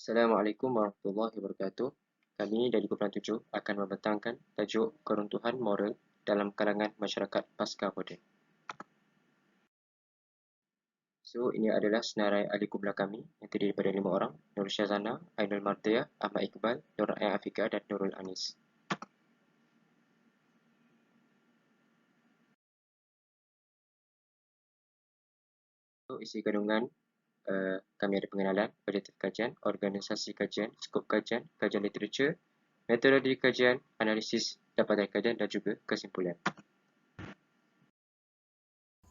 Assalamualaikum warahmatullahi wabarakatuh. Kami dari kumpulan 7 akan membentangkan tajuk keruntuhan moral dalam kalangan masyarakat pasca moden. So, ini adalah senarai ahli kumpulan kami yang terdiri daripada 5 orang: Nurul Syazana, Ainul Martiah, Ahmad Iqbal, Nur Ain Afika dan Nurul Anis. So, isi kandungan kami ada pengenalan, objektif kajian, organisasi kajian, skop kajian, kajian literatur, metodologi kajian, analisis dapatan kajian dan juga kesimpulan.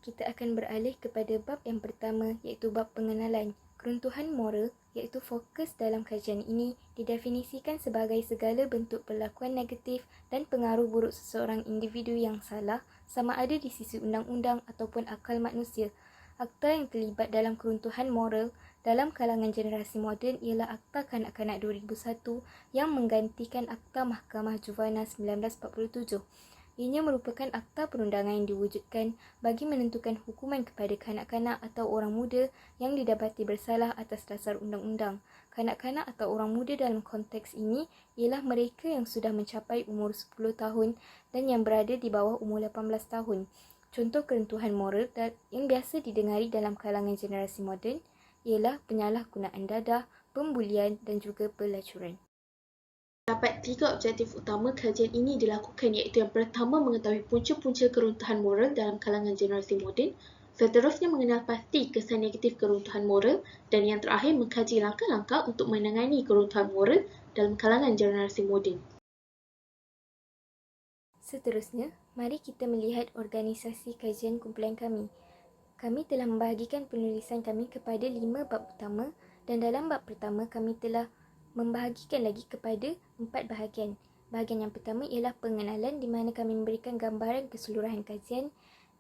Kita akan beralih kepada bab yang pertama iaitu bab pengenalan. Keruntuhan moral iaitu fokus dalam kajian ini didefinisikan sebagai segala bentuk perlakuan negatif dan pengaruh buruk seseorang individu yang salah sama ada di sisi undang-undang ataupun akal manusia. Akta yang terlibat dalam keruntuhan moral dalam kalangan generasi moden ialah Akta Kanak-Kanak 2001 yang menggantikan Akta Mahkamah Juvana 1947. Ianya merupakan akta perundangan yang diwujudkan bagi menentukan hukuman kepada kanak-kanak atau orang muda yang didapati bersalah atas dasar undang-undang. Kanak-kanak atau orang muda dalam konteks ini ialah mereka yang sudah mencapai umur 10 tahun dan yang berada di bawah umur 18 tahun. Contoh keruntuhan moral yang biasa didengari dalam kalangan generasi moden ialah penyalahgunaan dadah, pembulian dan juga pelacuran. Terdapat 3 objektif utama kajian ini dilakukan, iaitu yang pertama mengetahui punca-punca keruntuhan moral dalam kalangan generasi moden, seterusnya mengenal pasti kesan negatif keruntuhan moral dan yang terakhir mengkaji langkah-langkah untuk menangani keruntuhan moral dalam kalangan generasi moden. Seterusnya, mari kita melihat organisasi kajian kumpulan kami. Kami telah membahagikan penulisan kami kepada 5 bab utama dan dalam bab pertama kami telah membahagikan lagi kepada 4 bahagian. Bahagian yang pertama ialah pengenalan di mana kami memberikan gambaran keseluruhan kajian.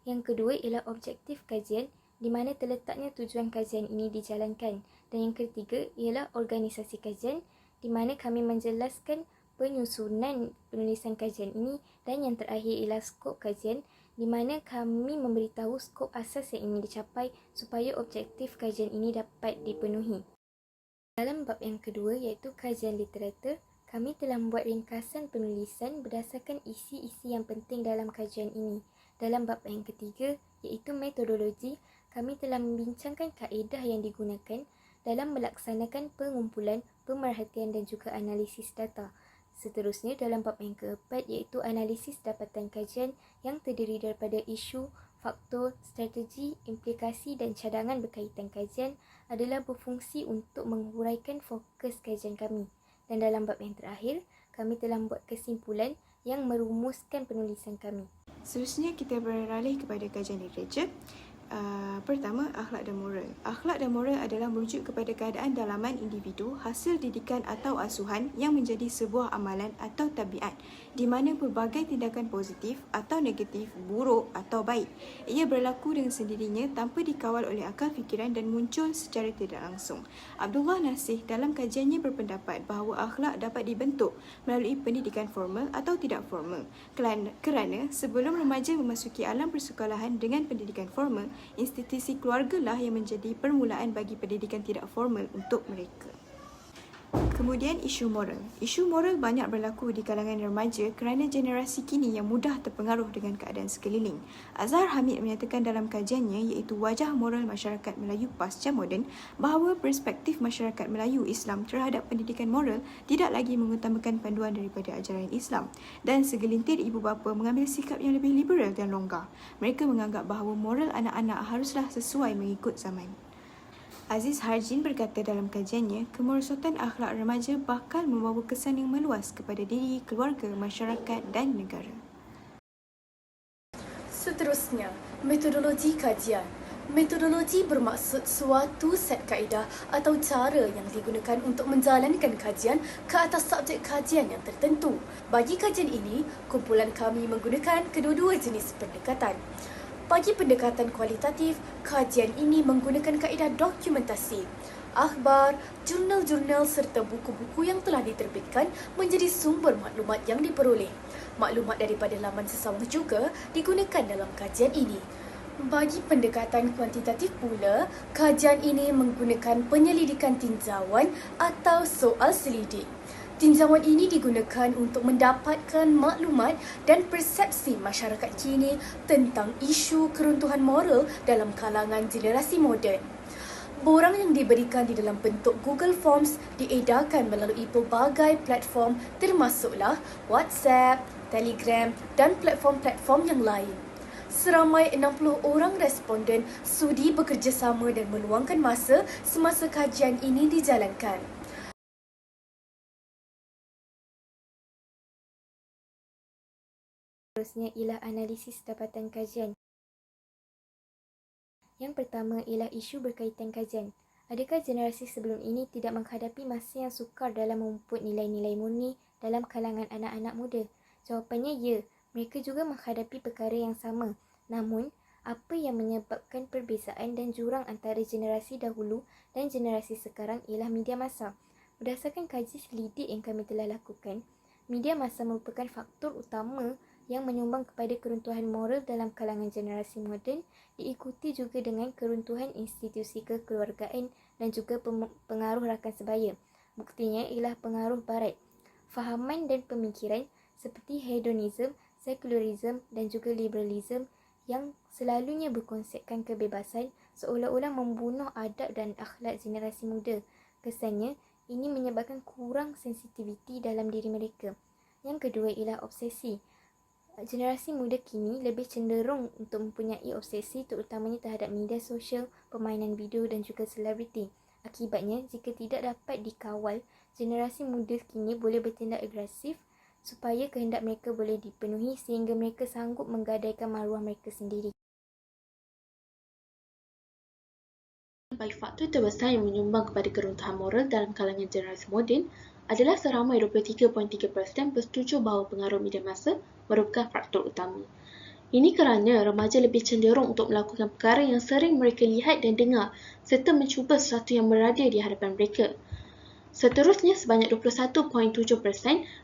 Yang kedua ialah objektif kajian di mana terletaknya tujuan kajian ini dijalankan. Dan yang ketiga ialah organisasi kajian di mana kami menjelaskan penyusunan penulisan kajian ini. Dan yang terakhir ialah skop kajian di mana kami memberitahu skop asas yang ingin dicapai supaya objektif kajian ini dapat dipenuhi. Dalam bab yang kedua iaitu kajian literatur, kami telah membuat ringkasan penulisan berdasarkan isi-isi yang penting dalam kajian ini. Dalam bab yang ketiga iaitu metodologi, kami telah membincangkan kaedah yang digunakan dalam melaksanakan pengumpulan, pemerhatian dan juga analisis data. Seterusnya dalam bab yang keempat iaitu analisis dapatan kajian yang terdiri daripada isu, faktor, strategi, implikasi dan cadangan berkaitan kajian adalah berfungsi untuk menguraikan fokus kajian kami. Dan dalam bab yang terakhir, kami telah membuat kesimpulan yang merumuskan penulisan kami. Seterusnya kita beralih kepada kajian literatur. Pertama, akhlak dan moral. Akhlak dan moral adalah merujuk kepada keadaan dalaman individu, hasil didikan atau asuhan yang menjadi sebuah amalan atau tabiat di mana pelbagai tindakan positif atau negatif, buruk atau baik, ia berlaku dengan sendirinya tanpa dikawal oleh akal fikiran dan muncul secara tidak langsung. Abdullah Nasih dalam kajiannya berpendapat bahawa akhlak dapat dibentuk melalui pendidikan formal atau tidak formal. Kerana sebelum remaja memasuki alam persekolahan dengan pendidikan formal, institusi keluarga lah yang menjadi permulaan bagi pendidikan tidak formal untuk mereka. Kemudian isu moral. Isu moral banyak berlaku di kalangan remaja kerana generasi kini yang mudah terpengaruh dengan keadaan sekeliling. Azhar Hamid menyatakan dalam kajiannya iaitu Wajah Moral Masyarakat Melayu Pasca Moden bahawa perspektif masyarakat Melayu Islam terhadap pendidikan moral tidak lagi mengutamakan panduan daripada ajaran Islam dan segelintir ibu bapa mengambil sikap yang lebih liberal dan longgar. Mereka menganggap bahawa moral anak-anak haruslah sesuai mengikut zaman. Aziz Harjin berkata dalam kajiannya, kemerosotan akhlak remaja bakal membawa kesan yang meluas kepada diri, keluarga, masyarakat dan negara. Seterusnya, metodologi kajian. Metodologi bermaksud suatu set kaedah atau cara yang digunakan untuk menjalankan kajian ke atas subjek kajian yang tertentu. Bagi kajian ini, kumpulan kami menggunakan kedua-dua jenis pendekatan. Bagi pendekatan kualitatif, kajian ini menggunakan kaedah dokumentasi. Akhbar, jurnal-jurnal serta buku-buku yang telah diterbitkan menjadi sumber maklumat yang diperoleh. Maklumat daripada laman sesama juga digunakan dalam kajian ini. Bagi pendekatan kuantitatif pula, kajian ini menggunakan penyelidikan tinjauan atau soal selidik. Tinjauan ini digunakan untuk mendapatkan maklumat dan persepsi masyarakat kini tentang isu keruntuhan moral dalam kalangan generasi moden. Borang yang diberikan di dalam bentuk Google Forms diedarkan melalui pelbagai platform termasuklah WhatsApp, Telegram dan platform-platform yang lain. Seramai 60 orang responden sudi bekerjasama dan meluangkan masa semasa kajian ini dijalankan. Seterusnya ialah analisis dapatan kajian. Yang pertama ialah isu berkaitan kajian. Adakah generasi sebelum ini tidak menghadapi masa yang sukar dalam memuput nilai-nilai murni dalam kalangan anak-anak muda? Jawapannya ya, mereka juga menghadapi perkara yang sama. Namun, apa yang menyebabkan perbezaan dan jurang antara generasi dahulu dan generasi sekarang ialah media massa. Berdasarkan kaji selidik yang kami telah lakukan, media massa merupakan faktor utama yang menyumbang kepada keruntuhan moral dalam kalangan generasi moden, diikuti juga dengan keruntuhan institusi kekeluargaan dan juga pengaruh rakan sebaya. Buktinya ialah pengaruh barat. Fahaman dan pemikiran seperti hedonism, sekularisme dan juga liberalisme yang selalunya berkonsepkan kebebasan seolah-olah membunuh adab dan akhlak generasi muda. Kesannya, ini menyebabkan kurang sensitiviti dalam diri mereka. Yang kedua ialah obsesi. Generasi muda kini lebih cenderung untuk mempunyai obsesi terutamanya terhadap media sosial, permainan video dan juga selebriti. Akibatnya, jika tidak dapat dikawal, generasi muda kini boleh bertindak agresif supaya kehendak mereka boleh dipenuhi sehingga mereka sanggup menggadaikan maruah mereka sendiri. Bagi faktor terbesar yang menyumbang kepada keruntuhan moral dalam kalangan generasi moden adalah seramai 23.3% bersetuju bahawa pengaruh media massa merupakan faktor utama. Ini kerana remaja lebih cenderung untuk melakukan perkara yang sering mereka lihat dan dengar serta mencuba sesuatu yang berada di hadapan mereka. Seterusnya, sebanyak 21.7%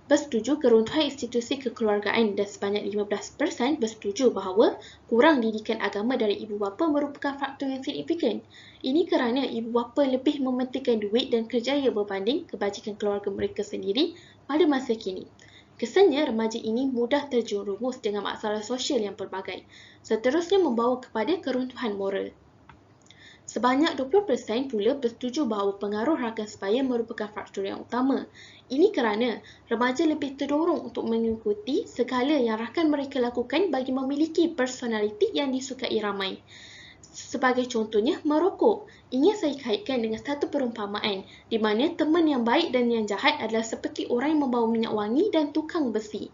bersetuju keruntuhan institusi kekeluargaan dan sebanyak 15% bersetuju bahawa kurang didikan agama dari ibu bapa merupakan faktor yang signifikan. Ini kerana ibu bapa lebih mementingkan duit dan kerjaya berbanding kebajikan keluarga mereka sendiri pada masa kini. Kesannya, remaja ini mudah terjerumus dengan masalah sosial yang pelbagai. Seterusnya membawa kepada keruntuhan moral. Sebanyak 20% pula bersetuju bahawa pengaruh rakan sebaya merupakan faktor yang utama. Ini kerana remaja lebih terdorong untuk mengikuti segala yang rakan mereka lakukan bagi memiliki personaliti yang disukai ramai. Sebagai contohnya, merokok. Ini saya kaitkan dengan satu perumpamaan di mana teman yang baik dan yang jahat adalah seperti orang yang membawa minyak wangi dan tukang besi.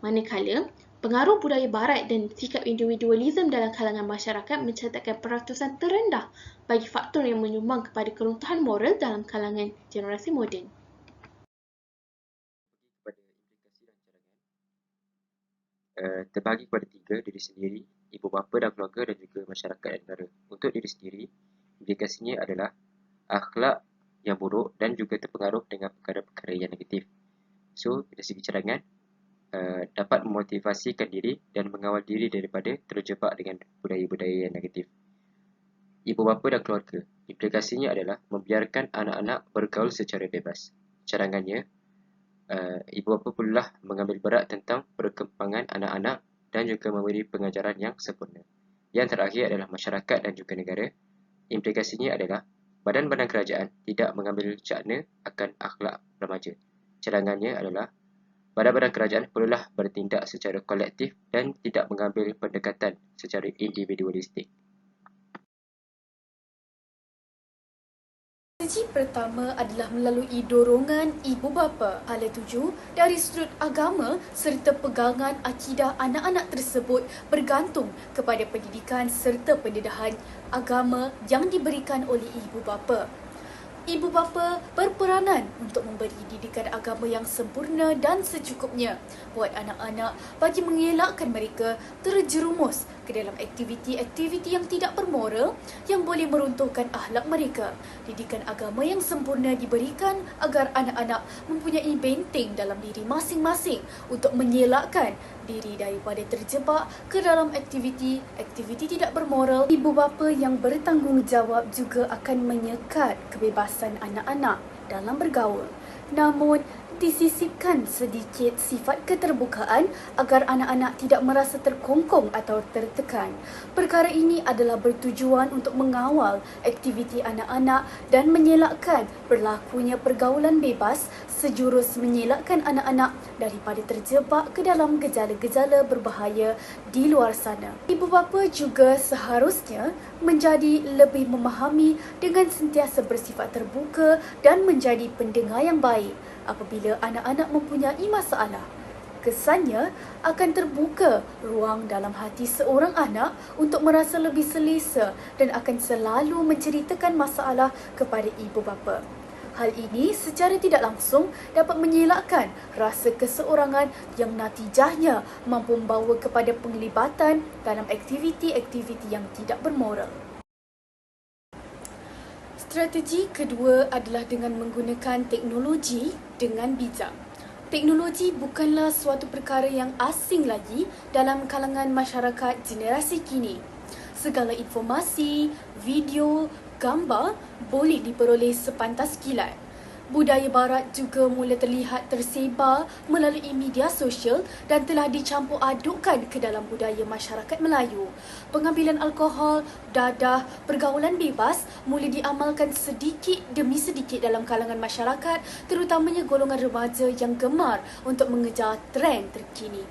Manakala, pengaruh budaya barat dan sikap individualisme dalam kalangan masyarakat mencatatkan peratusan terendah bagi faktor yang menyumbang kepada keruntuhan moral dalam kalangan generasi moden. Kepada implikasi dan cadangan, terbagi kepada 3, diri sendiri, ibu bapa dan keluarga dan juga masyarakat dan negara. Untuk diri sendiri, implikasinya adalah akhlak yang buruk dan juga terpengaruh dengan perkara-perkara yang negatif. So, dari segi cadangan, dapat memotivasikan diri dan mengawal diri daripada terjebak dengan budaya-budaya yang negatif. Ibu bapa dan keluarga, implikasinya adalah membiarkan anak-anak bergaul secara bebas. Cadangannya, ibu bapa perlulah mengambil berat tentang perkembangan anak-anak dan juga memberi pengajaran yang sempurna. Yang terakhir adalah masyarakat dan juga negara. Implikasinya adalah badan-badan kerajaan tidak mengambil cakna akan akhlak remaja. Cadangannya adalah badan-badan kerajaan perlulah bertindak secara kolektif dan tidak mengambil pendekatan secara individualistik. Strategi pertama adalah melalui dorongan ibu bapa. Hala 7, dari sudut agama serta pegangan akidah anak-anak tersebut bergantung kepada pendidikan serta pendedahan agama yang diberikan oleh ibu bapa. Ibu bapa berperanan untuk memberi didikan agama yang sempurna dan secukupnya buat anak-anak bagi mengelakkan mereka terjerumus ke dalam aktiviti-aktiviti yang tidak bermoral yang boleh meruntuhkan akhlak mereka. Didikan agama yang sempurna diberikan agar anak-anak mempunyai benteng dalam diri masing-masing untuk mengelakkan diri daripada terjebak ke dalam aktiviti tidak bermoral. Ibu bapa yang bertanggungjawab juga akan menyekat kebebasan anak-anak dalam bergaul. Namun, disisipkan sedikit sifat keterbukaan agar anak-anak tidak merasa terkongkong atau tertekan. Perkara ini adalah bertujuan untuk mengawal aktiviti anak-anak dan mengelakkan berlakunya pergaulan bebas sejurus mengelakkan anak-anak daripada terjebak ke dalam gejala-gejala berbahaya di luar sana. Ibu bapa juga seharusnya menjadi lebih memahami dengan sentiasa bersifat terbuka dan menjadi pendengar yang baik apabila anak-anak mempunyai masalah. Kesannya akan terbuka ruang dalam hati seorang anak untuk merasa lebih selesa dan akan selalu menceritakan masalah kepada ibu bapa. Hal ini secara tidak langsung dapat mengelakkan rasa keseorangan yang natijahnya mampu membawa kepada penglibatan dalam aktiviti-aktiviti yang tidak bermoral. Strategi kedua adalah dengan menggunakan teknologi dengan bijak. Teknologi bukanlah suatu perkara yang asing lagi dalam kalangan masyarakat generasi kini. Segala informasi, video, gambar boleh diperoleh sepantas kilat. Budaya barat juga mula terlihat tersebar melalui media sosial dan telah dicampur adukkan ke dalam budaya masyarakat Melayu. Pengambilan alkohol, dadah, pergaulan bebas mula diamalkan sedikit demi sedikit dalam kalangan masyarakat, terutamanya golongan remaja yang gemar untuk mengejar trend terkini.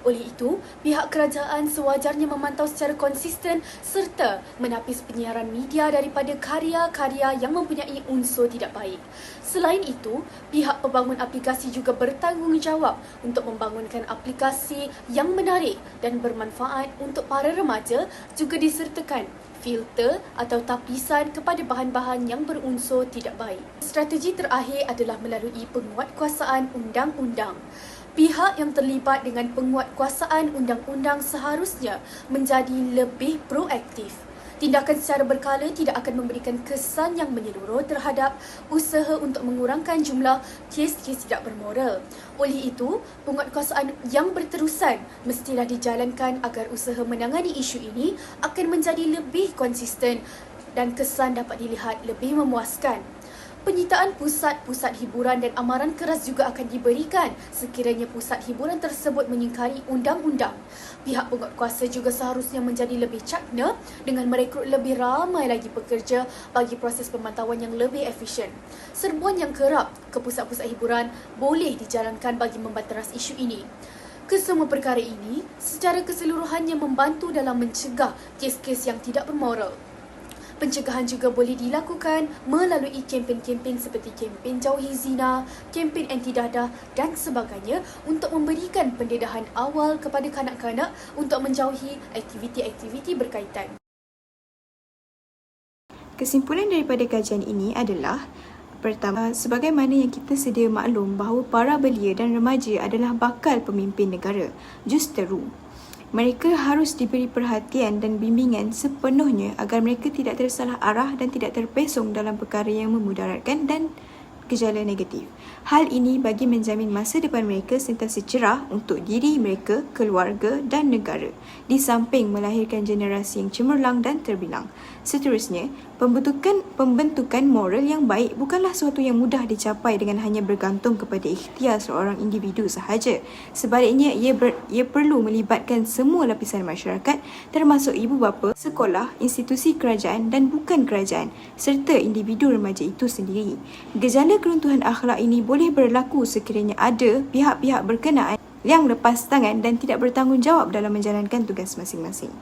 Oleh itu, pihak kerajaan sewajarnya memantau secara konsisten serta menapis penyiaran media daripada karya-karya yang mempunyai unsur tidak baik. Selain itu, pihak pembangun aplikasi juga bertanggungjawab untuk membangunkan aplikasi yang menarik dan bermanfaat untuk para remaja, juga disertakan filter atau tapisan kepada bahan-bahan yang berunsur tidak baik. Strategi terakhir adalah melalui penguatkuasaan undang-undang. Pihak yang terlibat dengan penguatkuasaan undang-undang seharusnya menjadi lebih proaktif. Tindakan secara berkala tidak akan memberikan kesan yang menyeluruh terhadap usaha untuk mengurangkan jumlah kes-kes tidak bermoral. Oleh itu, penguatkuasaan yang berterusan mestilah dijalankan agar usaha menangani isu ini akan menjadi lebih konsisten dan kesan dapat dilihat lebih memuaskan. Penyitaan pusat-pusat hiburan dan amaran keras juga akan diberikan sekiranya pusat hiburan tersebut mengingkari undang-undang. Pihak penguatkuasa juga seharusnya menjadi lebih cakna dengan merekrut lebih ramai lagi pekerja bagi proses pemantauan yang lebih efisien. Serbuan yang kerap ke pusat-pusat hiburan boleh dijalankan bagi membanteras isu ini. Kesemua perkara ini secara keseluruhannya membantu dalam mencegah kes-kes yang tidak bermoral. Pencegahan juga boleh dilakukan melalui kempen-kempen seperti kempen jauhi zina, kempen anti dadah dan sebagainya untuk memberikan pendedahan awal kepada kanak-kanak untuk menjauhi aktiviti-aktiviti berkaitan. Kesimpulan daripada kajian ini adalah pertama, sebagaimana yang kita sedia maklum bahawa para belia dan remaja adalah bakal pemimpin negara, justeru. Mereka harus diberi perhatian dan bimbingan sepenuhnya agar mereka tidak tersalah arah dan tidak terpesong dalam perkara yang memudaratkan dan gejala negatif. Hal ini bagi menjamin masa depan mereka sentiasa cerah untuk diri mereka, keluarga dan negara, di samping melahirkan generasi yang cemerlang dan terbilang. Seterusnya, pembentukan moral yang baik bukanlah sesuatu yang mudah dicapai dengan hanya bergantung kepada ikhtiar seorang individu sahaja. Sebaliknya, ia perlu melibatkan semua lapisan masyarakat termasuk ibu bapa, sekolah, institusi kerajaan dan bukan kerajaan serta individu remaja itu sendiri. Gejala keruntuhan akhlak ini boleh berlaku sekiranya ada pihak-pihak berkenaan yang lepas tangan dan tidak bertanggungjawab dalam menjalankan tugas masing-masing.